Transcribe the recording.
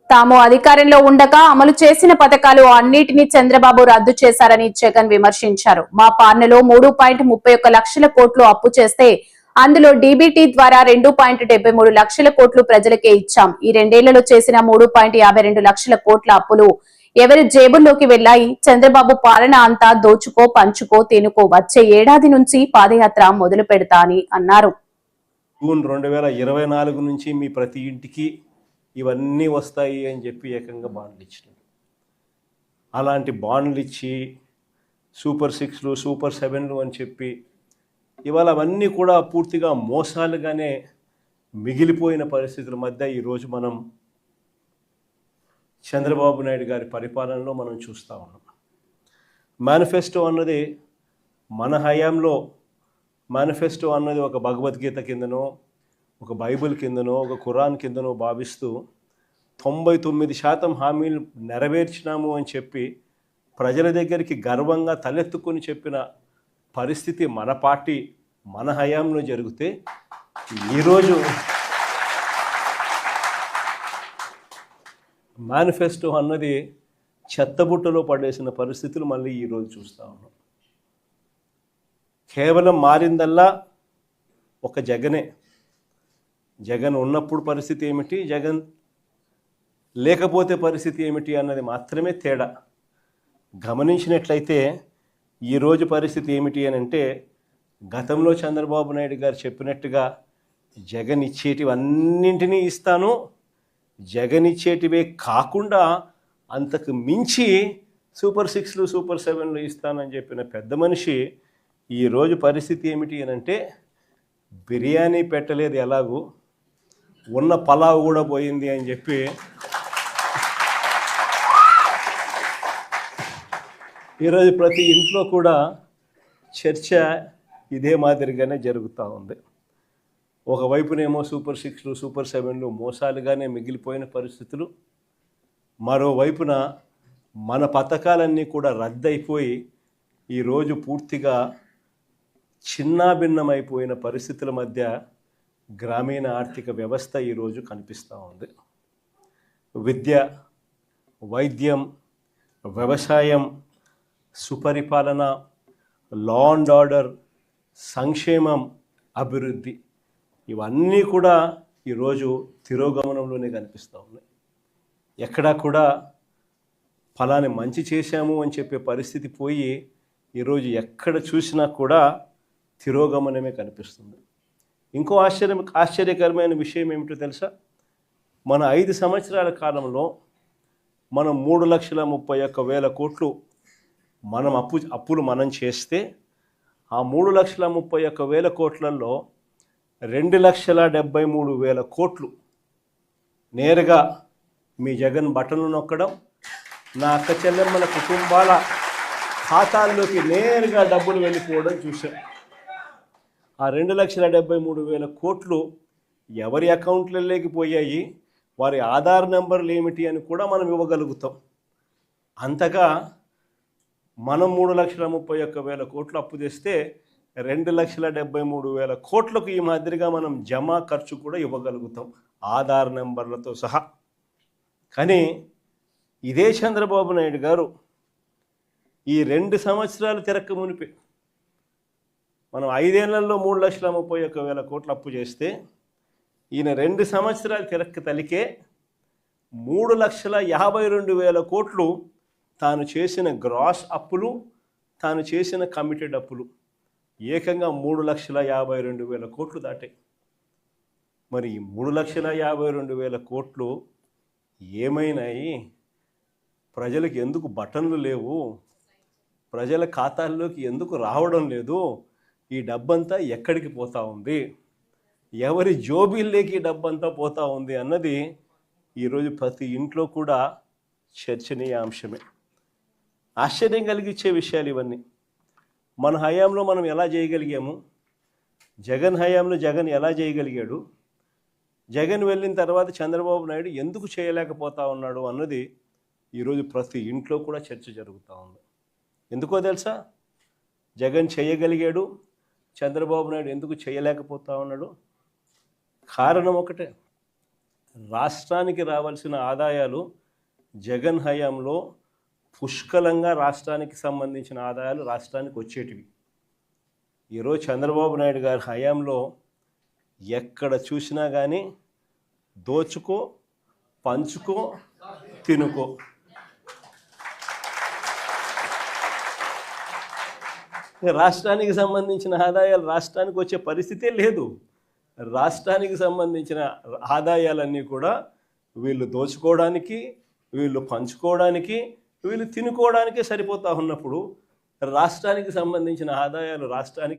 తాము అధికారంలో ఉండగా అమలు చేసిన పథకాలు అన్నిటినీ చంద్రబాబు రద్దు చేశారని జగన్ విమర్శించారు. మా పాలనలో 3.31 లక్షల కోట్లు అప్పు చేస్తే అందులో డీబీటీ ద్వారా 2.73 లక్షల కోట్లు ప్రజలకే ఇచ్చాం. ఈ రెండేళ్లలో చేసిన 3.52 లక్షల కోట్ల అప్పులు ఎవరి జేబుల్లోకి వెళ్లాయి? చంద్రబాబు పాలన అంతా దోచుకో పంచుకో తినుకో. వచ్చే ఏడాది నుంచి పాదయాత్ర మొదలు పెడతా అని అన్నారు. జూన్ 2024 నుంచి మీ ప్రతి ఇంటికి ఇవన్నీ వస్తాయి అని చెప్పి ఏకంగా బాండ్లు ఇచ్చినాడు. అలాంటి బాండ్లు ఇచ్చి సూపర్ 6లు సూపర్ 7లు అని చెప్పి ఇవాళ అవన్నీ కూడా పూర్తిగా మోసాలుగానే మిగిలిపోయిన పరిస్థితుల మధ్య ఈరోజు మనం చంద్రబాబు నాయుడు గారి పరిపాలనలో మనం చూస్తూ ఉన్నాం. మేనిఫెస్టో అన్నది మన హయాంలో మేనిఫెస్టో అన్నది ఒక భగవద్గీత కిందనో ఒక బైబిల్ కిందనో ఒక ఖురాన్ కిందనో భావిస్తూ 99% హామీలు నెరవేర్చినాము అని చెప్పి ప్రజల దగ్గరికి గర్వంగా తలెత్తుకొని చెప్పిన పరిస్థితి మన పార్టీ మన హయాంలో జరిగితే ఈరోజు మేనిఫెస్టో అన్నది చెత్తబుట్టలో పడేసిన పరిస్థితులు మళ్ళీ ఈరోజు చూస్తూ ఉన్నాం. కేవలం మారిందల్లా ఒక జగనే. జగన్ ఉన్నప్పుడు పరిస్థితి ఏమిటి, జగన్ లేకపోతే పరిస్థితి ఏమిటి అన్నది మాత్రమే తేడా. గమనించినట్లయితే ఈరోజు పరిస్థితి ఏమిటి అని అంటే, గతంలో చంద్రబాబు నాయుడు గారు చెప్పినట్టుగా జగన్ ఇచ్చేటివన్నింటినీ ఇస్తాను, జగన్ ఇచ్చేటివే కాకుండా అంతకు మించి సూపర్ 6లు సూపర్ 7లు ఇస్తానని చెప్పిన పెద్ద మనిషి ఈరోజు పరిస్థితి ఏమిటి అని అంటే, బిర్యానీ పెట్టలేదు ఎలాగూ, ఉన్న పలావ్ కూడా పోయింది అని చెప్పి ఈరోజు ప్రతి ఇంట్లో కూడా చర్చ ఇదే మాదిరిగానే జరుగుతూ ఉంది. ఒకవైపునేమో సూపర్ 6లు సూపర్ 7లు మోసాలుగానే మిగిలిపోయిన పరిస్థితులు, మరోవైపున మన పథకాలన్నీ కూడా రద్దయిపోయి ఈరోజు పూర్తిగా చిన్నాభిన్నమైపోయిన పరిస్థితుల మధ్య గ్రామీణ ఆర్థిక వ్యవస్థ ఈరోజు కనిపిస్తూ ఉంది. విద్య, వైద్యం, వ్యవసాయం, సుపరిపాలన, లా అండ్ ఆర్డర్, సంక్షేమం, అభివృద్ధి ఇవన్నీ కూడా ఈరోజు తిరోగమనంలోనే కనిపిస్తూ ఉన్నాయి. ఎక్కడా కూడా ఫలాని మంచి చేశాము అని చెప్పే పరిస్థితి పోయి ఈరోజు ఎక్కడ చూసినా కూడా తిరోగమనమే కనిపిస్తుంది. ఇంకో ఆశ్చర్యకరమైన విషయం ఏమిటో తెలుసా? మన 5 సంవత్సరాల కాలంలో మనం 3,31,000 కోట్లు మనం అప్పులు మనం చేస్తే, ఆ 3,31,000 కోట్లలో 2,73,000 కోట్లు నేరుగా మీ జగన్ బటన్లు నొక్కడం, నా అక్క చెల్లెమ్మల కుటుంబాల ఖాతాల్లోకి నేరుగా డబ్బులు వెళ్ళిపోవడం చూసాం. ఆ 2,73,000 కోట్లు ఎవరి అకౌంట్లలోకి పోయాయి, వారి ఆధార్ నెంబర్లు ఏమిటి అని కూడా మనం ఇవ్వగలుగుతాం. అంతగా మనం 3,31,000 కోట్లు అప్పు తెస్తే 2,73,000 కోట్లకు ఈ మాదిరిగా మనం జమా ఖర్చు కూడా ఇవ్వగలుగుతాం ఆధార్ నెంబర్లతో సహా. కానీ ఇదే చంద్రబాబు నాయుడు గారు ఈ 2 సంవత్సరాలు తిరక్క మునిపి మనం 5 ఏళ్లలో 3,31,000 కోట్లు అప్పు చేస్తే, ఈయన 2 సంవత్సరాలు తిరక్క తలికే 3,52,000 కోట్లు తాను చేసిన గ్రాస్ అప్పులు, తాను చేసిన కమిటెడ్ అప్పులు ఏకంగా 3,52,000 కోట్లు దాటాయి. మరి ఈ 3,52,000 కోట్లు ఏమైనాయి? ప్రజలకు ఎందుకు బటన్లు లేవు? ప్రజల ఖాతాల్లోకి ఎందుకు రావడం లేదు? ఈ డబ్బంతా ఎక్కడికి పోతా ఉంది? ఎవరి జోబీల్లోకి డబ్బంతా పోతా ఉంది అన్నది ఈరోజు ప్రతి ఇంట్లో కూడా చర్చనీయాంశమే. ఆశ్చర్యం కలిగించే విషయాలు ఇవన్నీ. మన హయాంలో మనం ఎలా చేయగలిగాము, జగన్ హయాంలో జగన్ ఎలా చేయగలిగాడు, జగన్ వెళ్ళిన తర్వాత చంద్రబాబు నాయుడు ఎందుకు చేయలేకపోతా ఉన్నాడు అన్నది ఈరోజు ప్రతి ఇంట్లో కూడా చర్చ జరుగుతూ ఉంది. ఎందుకో తెలుసా? జగన్ చేయగలిగాడు, చంద్రబాబు నాయుడు ఎందుకు చేయలేకపోతా ఉన్నాడు? కారణం ఒకటే, రాష్ట్రానికి రావాల్సిన ఆదాయాలు జగన్ హయాంలో పుష్కలంగా రాష్ట్రానికి సంబంధించిన ఆదాయాలు రాష్ట్రానికి వచ్చేటివి. ఈరోజు చంద్రబాబు నాయుడు గారి హయాంలో ఎక్కడ చూసినా కానీ దోచుకో, పంచుకో, తినుకో. రాష్ట్రానికి సంబంధించిన ఆదాయాలు రాష్ట్రానికి వచ్చే పరిస్థితే లేదు. రాష్ట్రానికి సంబంధించిన ఆదాయాలన్నీ కూడా వీళ్ళు దోచుకోవడానికి, వీళ్ళు పంచుకోవడానికి, వీళ్ళు తినుకోవడానికే సరిపోతా ఉన్నప్పుడు రాష్ట్రానికి సంబంధించిన ఆదాయాలు రాష్ట్రానికి